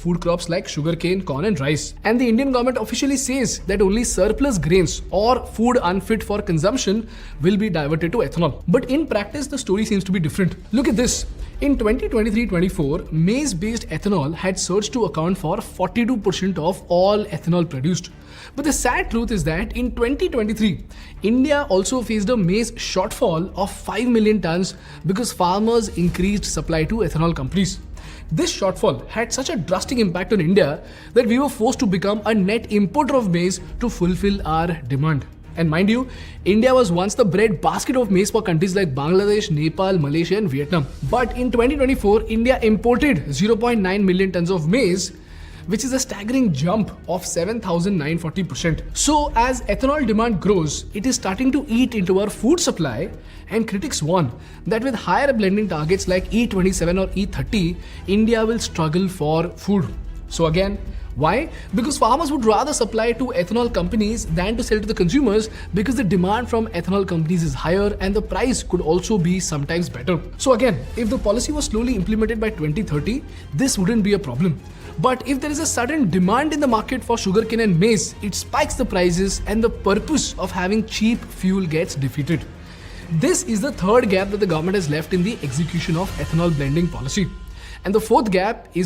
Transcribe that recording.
food crops like sugarcane, corn and rice. And the Indian government officially says that only surplus grains or food unfit for consumption will be diverted to ethanol. But in practice, the story seems to be different. Look at this. In 2023-24, maize-based ethanol had surged to account for 42% of all ethanol produced. But the sad truth is that in 2023, India also faced a maize shortfall of 5 million tons because farmers increased supply to ethanol companies. This shortfall had such a drastic impact on India that we were forced to become a net importer of maize to fulfill our demand. And mind you, India was once the breadbasket of maize for countries like Bangladesh, Nepal, Malaysia and Vietnam. But in 2024, India imported 0.9 million tons of maize, which is a staggering jump of 7,940%. So as ethanol demand grows, it is starting to eat into our food supply, and critics warn that with higher blending targets like E27 or E30, India will struggle for food. So again, why? Because farmers would rather supply to ethanol companies than to sell to the consumers, because the demand from ethanol companies is higher and the price could also be sometimes better. So again, if the policy was slowly implemented by 2030, this wouldn't be a problem. But if there is a sudden demand in the market for sugarcane and maize, it spikes the prices and the purpose of having cheap fuel gets defeated. This is the third gap that the government has left in the execution of ethanol blending policy. And the fourth gap is